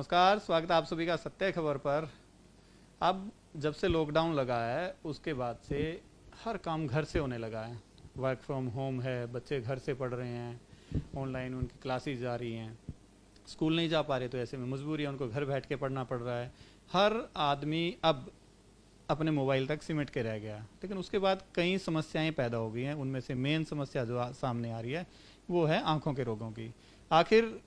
नमस्कार, स्वागत है आप सभी का सत्य खबर पर। अब जब से लॉकडाउन लगा है उसके बाद से हर काम घर से होने लगा है। वर्क फ्रॉम होम है, बच्चे घर से पढ़ रहे हैं, ऑनलाइन उनकी क्लासेस जा रही हैं, स्कूल नहीं जा पा रहे तो ऐसे में मजबूरी है, उनको घर बैठ के पढ़ना पड़ रहा है। हर आदमी अब अपने मोबाइल तक सिमट के रह गया। लेकिन उसके बाद कई समस्याएं पैदा हो गई हैं। उनमें से मेन समस्या जो सामने आ रही है वो है आंखों के रोगों की। आखिर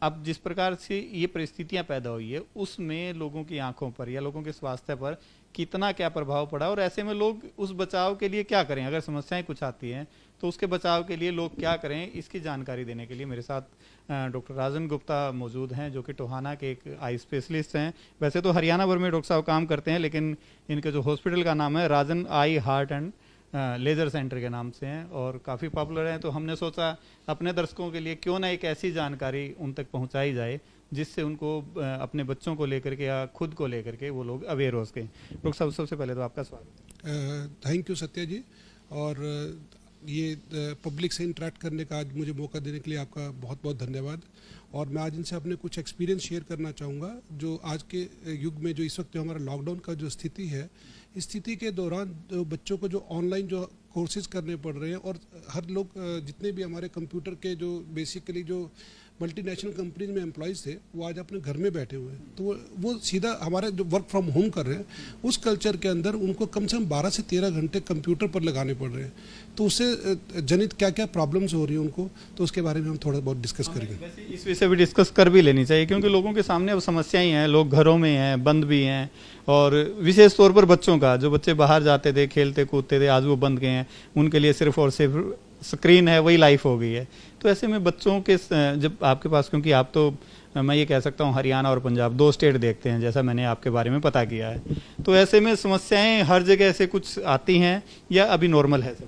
अब जिस प्रकार से ये परिस्थितियां पैदा हुई है उसमें लोगों की आंखों पर या लोगों के स्वास्थ्य पर कितना क्या प्रभाव पड़ा, और ऐसे में लोग उस बचाव के लिए क्या करें। अगर समस्याएं कुछ आती हैं तो उसके बचाव के लिए लोग क्या करें, इसकी जानकारी देने के लिए मेरे साथ डॉक्टर राजन गुप्ता मौजूद हैं, जो कि टोहाना के एक आई स्पेशलिस्ट हैं। वैसे तो हरियाणा भर में डॉक्टर साहब काम करते हैं, लेकिन इनके जो हॉस्पिटल का नाम है राजन आई हार्ट एंड लेज़र सेंटर के नाम से हैं और काफ़ी पॉपुलर हैं। तो हमने सोचा अपने दर्शकों के लिए क्यों ना एक ऐसी जानकारी उन तक पहुंचाई जाए जिससे उनको अपने बच्चों को लेकर के या खुद को लेकर के वो लोग अवेयर हो सकें। डॉक्टर साहब, सबसे पहले तो आपका स्वागत है। थैंक यू सत्या जी, और ये पब्लिक से इंटरेक्ट करने का आज मुझे मौका देने के लिए आपका बहुत बहुत धन्यवाद। और मैं आज इनसे अपने कुछ एक्सपीरियंस शेयर करना चाहूँगा जो आज के युग में जो इस वक्त जो हमारा लॉकडाउन का जो स्थिति है, इस स्थिति के दौरान बच्चों को जो ऑनलाइन जो कोर्सेज करने पड़ रहे हैं, और हर लोग जितने भी हमारे कंप्यूटर के जो बेसिकली जो मल्टीनेशनल कंपनीज में एम्प्लॉयज़ थे वो आज अपने घर में बैठे हुए हैं। तो वो सीधा हमारे जो वर्क फ्रॉम होम कर रहे हैं उस कल्चर के अंदर उनको कम से कम 12 से 13 घंटे कंप्यूटर पर लगाने पड़ रहे हैं। तो उससे जनित क्या क्या प्रॉब्लम्स हो रही हैं उनको, तो उसके बारे में हम थोड़ा बहुत डिस्कस करेंगे। इस विषय भी डिस्कस कर भी लेनी चाहिए क्योंकि लोगों के सामने अब समस्याएं हैं, लोग घरों में हैं, बंद भी हैं, और विशेष तौर पर बच्चों का, जो बच्चे बाहर जाते थे, खेलते कूदते थे, आज वो बंद गए हैं। उनके लिए सिर्फ और सिर्फ स्क्रीन है, वही लाइफ हो गई है। तो ऐसे में बच्चों के जब आपके पास, क्योंकि आप तो मैं ये कह सकता हूँ हरियाणा और पंजाब 2 स्टेट देखते हैं, जैसा मैंने आपके बारे में पता किया है, तो ऐसे में समस्याएं हर जगह से कुछ आती हैं या अभी नॉर्मल है सब?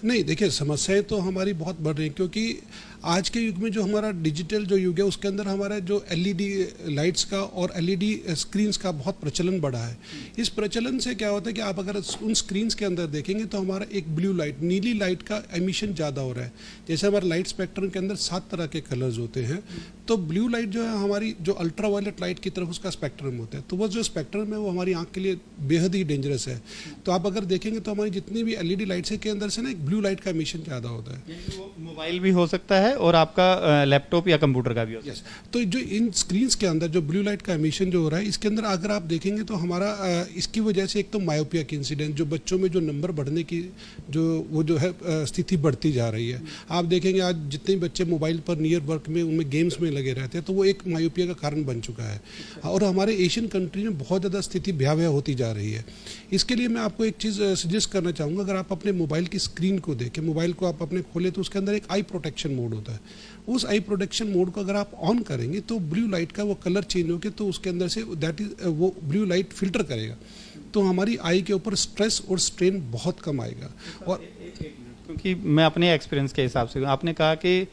नहीं, देखिए, समस्याएं तो हमारी बहुत बढ़ रही हैं क्योंकि आज के युग में जो हमारा डिजिटल जो युग है उसके अंदर हमारा जो एलईडी लाइट्स का और एलईडी स्क्रीन्स का बहुत प्रचलन बढ़ा है। इस प्रचलन से क्या होता है कि आप अगर उन स्क्रीन्स के अंदर देखेंगे तो हमारा एक ब्लू लाइट, नीली लाइट का एमिशन ज़्यादा हो रहा है। जैसे हमारे लाइट स्पेक्ट्रम के अंदर 7 तरह के कलर्स होते हैं, तो ब्लू लाइट जो है हमारी जो अल्ट्रा वायलेट लाइट की तरफ उसका स्पेक्ट्रम होता है। तो वो जो स्पेक्ट्रम है वो हमारी आँख के लिए बेहद ही डेंजरस है। तो आप अगर देखेंगे तो हमारी जितनी भी एलईडी लाइट्स है के अंदर से ना एक ब्लू लाइट का एमिशन ज़्यादा होता है। मोबाइल भी हो सकता है और आपका लैपटॉप या कंप्यूटर का भी हो सकता है। तो जो इन स्क्रीन्स के अंदर जो ब्लू लाइट का एमिशन जो हो रहा है, इसके अंदर अगर आप देखेंगे तो हमारा इसकी वजह से एक तो मायोपिया की इंसिडेंट, जो बच्चों में जो नंबर बढ़ने की जो है स्थिति बढ़ती जा रही है। आप देखेंगे आज जितने बच्चे मोबाइल पर नियर वर्क में उनमें गेम्स में लगे रहते हैं तो वो एक मायोपिया का कारण बन चुका है, और हमारे एशियन कंट्री में बहुत ज़्यादा स्थिति भयावह होती जा रही है। इसके लिए मैं आपको एक चीज़ सजेस्ट करना चाहूँगा। अगर आप अपने मोबाइल की स्क्रीन को देखें, मोबाइल को आप अपने खोले तो उसके अंदर एक आई प्रोटेक्शन मोड होता है। उस आई प्रोटेक्शन मोड को अगर आप ऑन करेंगे तो ब्लू लाइट का वो कलर चेंज होकर तो उसके अंदर से दैट इज वो ब्लू लाइट फिल्टर करेगा, तो हमारी आई के ऊपर स्ट्रेस और स्ट्रेन बहुत कम आएगा। और क्योंकि मैं अपने एक्सपीरियंस के हिसाब से, आपने कहा कि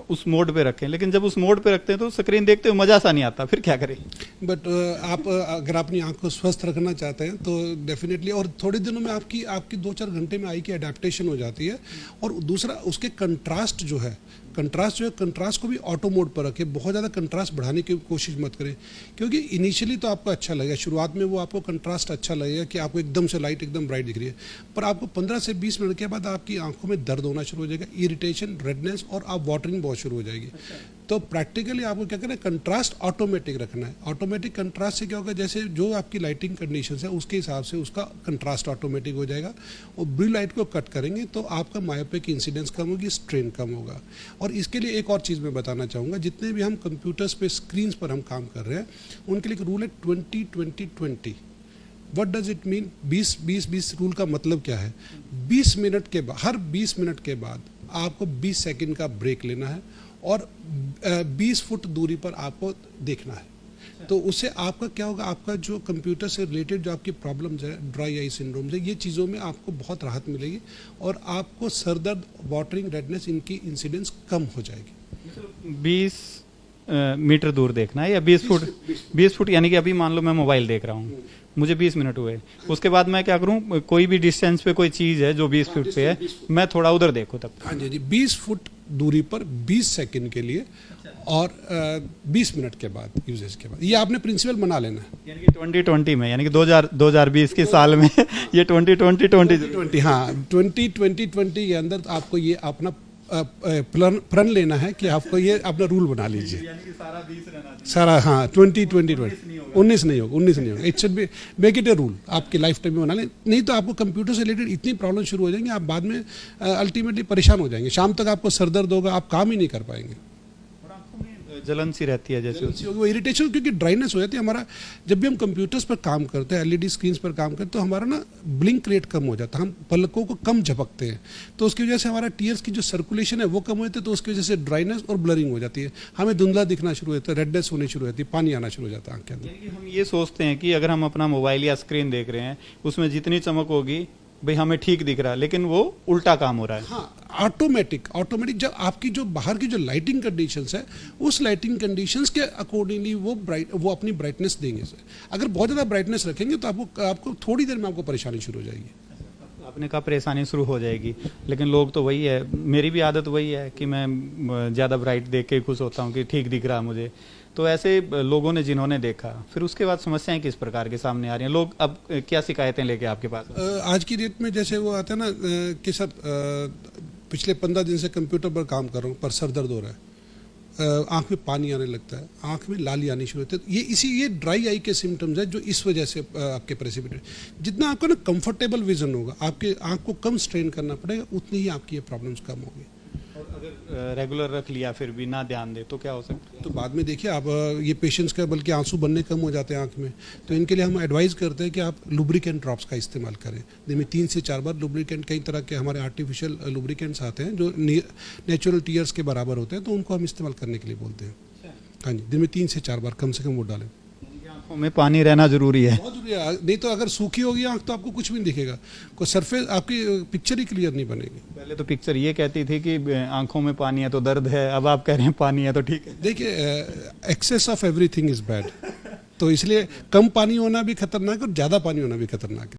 उस मोड पे रखें, लेकिन जब उस मोड पे रखते हैं तो स्क्रीन देखते हुए मज़ा सा नहीं आता, फिर क्या करें? बट आप अगर अपनी आंख को स्वस्थ रखना चाहते हैं तो डेफिनेटली, और थोड़े दिनों में आपकी 2-4 घंटे में आई की अडेप्टेशन हो जाती है। और दूसरा उसके कंट्रास्ट जो है, कंट्रास्ट को भी ऑटो मोड पर रखें। बहुत ज़्यादा कंट्रास्ट बढ़ाने की कोशिश मत करें, क्योंकि इनिशियली तो आपको अच्छा लगेगा, शुरुआत में वो आपको कंट्रास्ट अच्छा लगेगा कि आपको एकदम से लाइट एकदम ब्राइट दिख रही है, पर आपको 15 से 20 मिनट के बाद आपकी आंखों में दर्द होना शुरू हो जाएगा, इरिटेशन, रेडनेस, और आप वाटरिंग बहुत शुरू हो जाएगी। तो प्रैक्टिकली आपको क्या करना है, कंट्रास्ट ऑटोमेटिक रखना है। ऑटोमेटिक कंट्रास्ट से क्या होगा, जैसे जो आपकी लाइटिंग कंडीशंस है उसके हिसाब से उसका कंट्रास्ट ऑटोमेटिक हो जाएगा। और ब्लू लाइट को कट करेंगे तो आपका मायोपिया की इंसिडेंस कम होगी, स्ट्रेन कम होगा। और इसके लिए एक और चीज़ मैं बताना चाहूँगा, जितने भी हम कंप्यूटर्स पे स्क्रीन्स पर हम काम कर रहे हैं उनके लिए एक रूल है 20-20-20। What does it mean? 20-20-20 rule का मतलब क्या है? 20 मिनट के बाद, हर 20 मिनट के बाद आपको 20 सेकंड का ब्रेक लेना है और 20 फुट दूरी पर आपको देखना है। तो उससे आपका क्या होगा, आपका जो कंप्यूटर से रिलेटेड जो आपकी प्रॉब्लम्स है, ड्राई आई सिंड्रोम है, ये चीज़ों में आपको बहुत राहत मिलेगी और आपको सर दर्द, वाटरिंग, रेडनेस, इनकी इंसिडेंस कम हो जाएगी। 20 मीटर दूर देखना है या 20 फुट? 20 फुट यानी कि अभी मान लो मैं मोबाइल देख रहा हूँ, मुझे 20 मिनट हुए, उसके बाद मैं क्या करूँ, कोई भी डिस्टेंस पे कोई चीज़ है जो 20 फुट पे है, मैं थोड़ा उधर देखूँ तब। हाँ जी, 20 फुट दूरी पर 20 सेकंड के लिए और 20 मिनट के बाद यूजेज के बाद। ये आपने प्रिंसिपल बना लेना है। यानी कि 2020 में, यानी कि 2020 के साल में ये 2020 हाँ 2020 के अंदर आपको ये अपना प्रण लेना है कि आपको ये अपना रूल बना लीजिए। यानी कि सारा 20 रहना चाहिए। सारा हाँ 19 नहीं होगा। It should be make it a rule, आपकी लाइफ टाइम में बना लें। नहीं तो आपको कंप्यूटर से रिलेटेड इतनी प्रॉब्लम शुरू हो जाएंगे, आप बाद में अल्टीमेटली परेशान हो जाएंगे। शाम तक आपको सर दर्द होगा, आप काम ही नहीं कर पाएंगे। और आंखों में जलन सी रहती है जैसे वो इरिटेशन, क्योंकि ड्राइनेस हो जाती है। हमारा जब भी हम कंप्यूटर्स पर काम करते हैं, एलईडी स्क्रीन पर काम करते हैं, तो हमारा ना ब्लिंक रेट कम हो जाता है, हम पलकों को कम झपकते हैं, तो उसकी वजह से हमारा टीयर्स की जो सर्कुलेशन है वो कम हो जाती है, तो उसकी वजह से ड्राइनेस और ब्लरिंग हो जाती है, हमें धुंधला दिखना शुरू होता है, रेडनेस होनी शुरू होती है, पानी आना शुरू हो जाता है आँख के अंदर। यानी कि हम ये सोचते हैं कि अगर हम अपना मोबाइल या स्क्रीन देख रहे हैं उसमें जितनी चमक होगी भाई हमें ठीक दिख रहा है, लेकिन वो उल्टा काम हो रहा है। हाँ ऑटोमेटिक जब आपकी जो बाहर की जो लाइटिंग कंडीशंस है, उस लाइटिंग कंडीशंस के अकॉर्डिंगली वो अपनी ब्राइटनेस देंगे सर। अगर बहुत ज़्यादा ब्राइटनेस रखेंगे तो आपको थोड़ी देर में आपको परेशानी शुरू हो जाएगी। आपने कहा परेशानी शुरू हो जाएगी, लेकिन लोग तो वही है, मेरी भी आदत वही है कि मैं ज़्यादा ब्राइट देख के खुश होता हूँ कि ठीक दिख रहा मुझे। तो ऐसे लोगों ने जिन्होंने देखा, फिर उसके बाद समस्याएं किस प्रकार के सामने आ रही हैं, लोग अब क्या शिकायतें लेके आपके पास? आज की डेट में जैसे वो आता है ना कि सर पिछले 15 दिन से कंप्यूटर पर काम कर रहा हूँ पर सर दर्द हो रहा है, आँख में पानी आने लगता है, आँख में लाली आनी शुरू होती है। ये ड्राई आई के सिम्टम्स है जो इस वजह से आपके प्रेसिपिटेट। जितना आपको ना कंफर्टेबल विजन होगा, आपके आँख को कम स्ट्रेन करना पड़ेगा, उतनी ही आपकी ये प्रॉब्लम्स कम होगी। और अगर रेगुलर रख लिया फिर भी ना ध्यान दे तो क्या हो सकता है? तो बाद में देखिए आप ये पेशेंट्स का बल्कि आंसू बनने कम हो जाते हैं आंख में, तो इनके लिए हम एडवाइस करते हैं कि आप लुब्रिकेंट ड्रॉप्स का इस्तेमाल करें। दिन में 3 से 4 बार लुब्रिकेंट, कई तरह के हमारे आर्टिफिशियल लुब्रिकेंट्स आते हैं जो नेचुरल टीयर्स के बराबर होते हैं, तो उनको हम इस्तेमाल करने के लिए बोलते हैं। हाँ जी, दिन में 3 से 4 बार कम से कम वो डालें। आंखों में पानी रहना जरूरी है। बहुत जरूरी है, नहीं तो अगर सूखी होगी आंख तो आपको कुछ भी नहीं दिखेगा, कोई सरफेस आपकी पिक्चर ही क्लियर नहीं बनेगी। पहले तो पिक्चर ये कहती थी कि आंखों में पानी है तो दर्द है, अब आप कह रहे हैं पानी है तो ठीक है। देखिए excess of everything is bad, तो इसलिए कम पानी होना भी खतरनाक है और ज़्यादा पानी होना भी खतरनाक है।